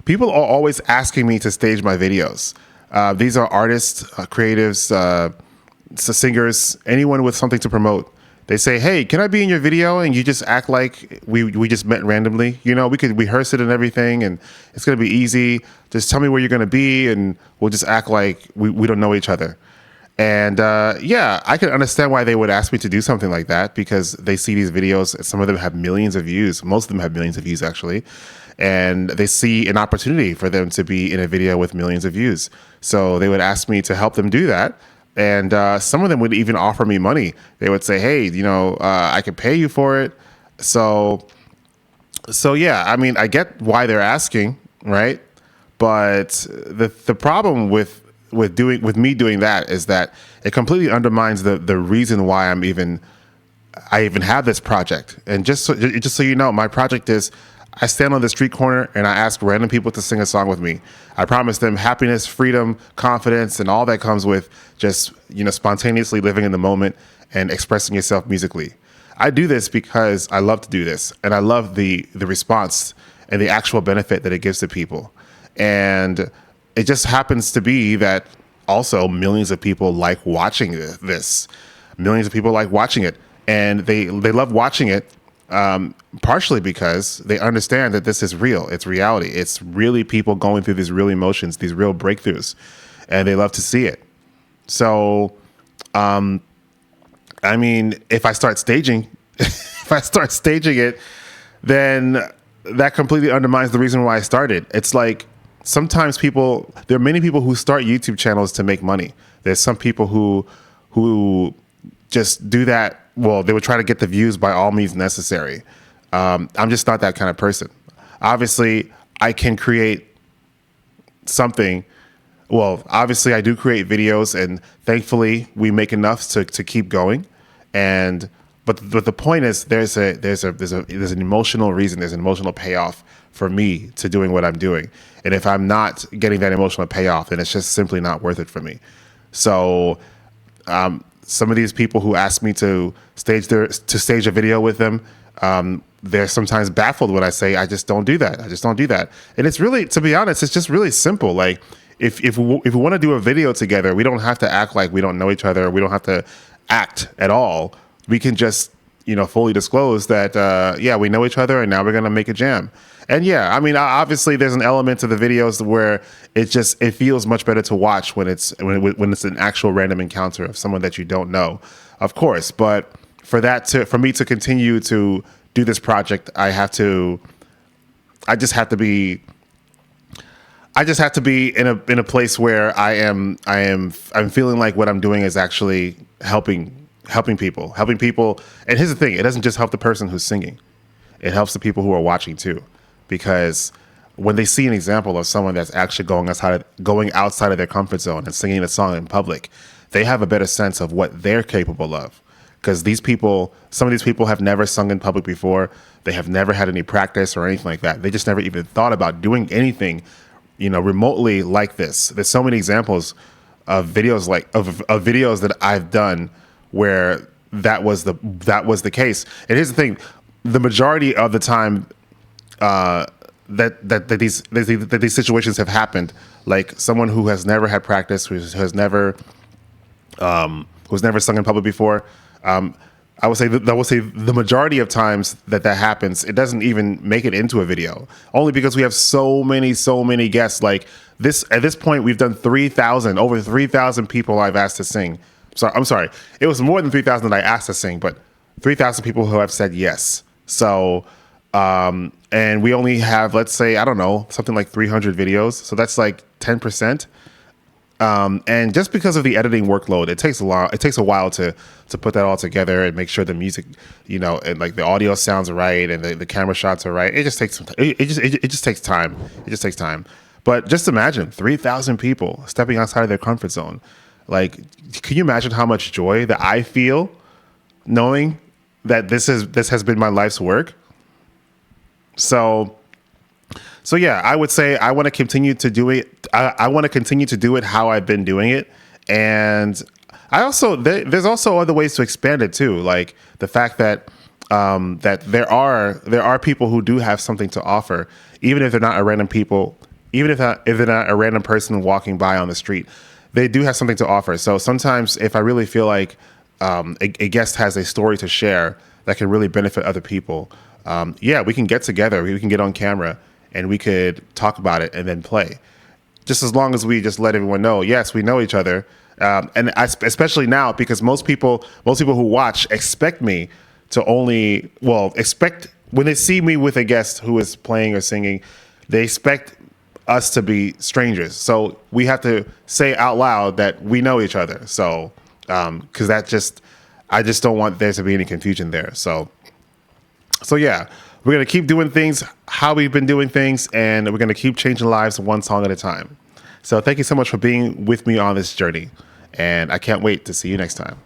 People are always asking me to stage my videos. These are artists, creatives, singers, anyone with something to promote. They say, "Hey, can I be in your video?" And you just act like we just met randomly. You know, we could rehearse it and everything, and it's gonna be easy. Just tell me where you're gonna be, and we'll just act like we don't know each other. And yeah, I can understand why they would ask me to do something like that, because they see these videos. Some of them have millions of views. Most of them have millions of views, actually. And they see an opportunity for them to be in a video with millions of views. So they would ask me to help them do that. And some of them would even offer me money. They would say, "Hey, you know, I could pay you for it." So, so yeah, I mean, I get why they're asking, right? But the problem with me doing that is that it completely undermines the reason why I even have this project. And just so you know, my project is, I stand on the street corner and I ask random people to sing a song with me. I promise them happiness, freedom, confidence, and all that comes with just, you know, spontaneously living in the moment and expressing yourself musically. I do this because I love to do this, and I love the response and the actual benefit that it gives to people. And it just happens to be that also millions of people like watching this. Millions of people like watching it, and they love watching it partially because they understand that this is real. It's reality. It's really people going through these real emotions, these real breakthroughs, and they love to see it. So, I mean, if I start staging, if I start staging it, then that completely undermines the reason why I started. It's like, sometimes there are many people who start YouTube channels to make money. There's some people who just do that. Well, they would try to get the views by all means necessary. I'm just not that kind of person. Obviously, I can create something. Well, obviously, I do create videos, and thankfully, we make enough to keep going. But the point is, there's an emotional reason, there's an emotional payoff for me to doing what I'm doing. And if I'm not getting that emotional payoff, then it's just simply not worth it for me. So, some of these people who ask me to stage a video with them, they're sometimes baffled when I say I just don't do that. I just don't do that. And it's really, to be honest, it's just really simple. Like, if we want to do a video together, we don't have to act like we don't know each other. We don't have to act at all. We can just, you know, fully disclose that, yeah, we know each other, and now we're going to make a jam. And yeah, I mean, obviously there's an element to the videos where it feels much better to watch when it's an actual random encounter of someone that you don't know, of course. But for me to continue to do this project, I just have to be in a place where I'm feeling like what I'm doing is actually helping people. And here's the thing, it doesn't just help the person who's singing. It helps the people who are watching too. Because when they see an example of someone that's actually going outside of their comfort zone and singing a song in public, they have a better sense of what they're capable of. Because some of these people have never sung in public before. They have never had any practice or anything like that. They just never even thought about doing anything, you know, remotely like this. There's so many examples of videos of videos that I've done where that was the case. And here's the thing: the majority of the time that these situations have happened, like someone who has never had practice, who's never sung in public before, I would say the majority of times that happens, it doesn't even make it into a video, only because we have so many guests. Like this, at this point, we've done over 3,000 people I've asked to sing. So I'm sorry, it was more than 3,000 that I asked to sing, but 3,000 people who have said yes. So, and we only have, let's say, I don't know, something like 300 videos. So that's like 10%. And just because of the editing workload, it takes a while to put that all together and make sure the music, you know, and like the audio sounds right and the camera shots are right. It just takes it just takes time. It just takes time. But just imagine 3,000 people stepping outside of their comfort zone. Like, can you imagine how much joy that I feel knowing that this has been my life's work? So yeah, I would say I want to continue to do it. I want to continue to do it how I've been doing it. And there's also other ways to expand it too. Like the fact that there are people who do have something to offer, even if they're not a random people even if they're not a random person walking by on the street, they do have something to offer. So sometimes if I really feel like a guest has a story to share that can really benefit other people, yeah, we can get together, we can get on camera, and we could talk about it and then play. Just as long as we just let everyone know, yes, we know each other. And especially now, because most people who watch expect me to expect when they see me with a guest who is playing or singing, they expect us to be strangers. So we have to say out loud that we know each other. So, because I just don't want there to be any confusion there. So yeah, we're going to keep doing things how we've been doing things, and we're going to keep changing lives one song at a time. So thank you so much for being with me on this journey, and I can't wait to see you next time.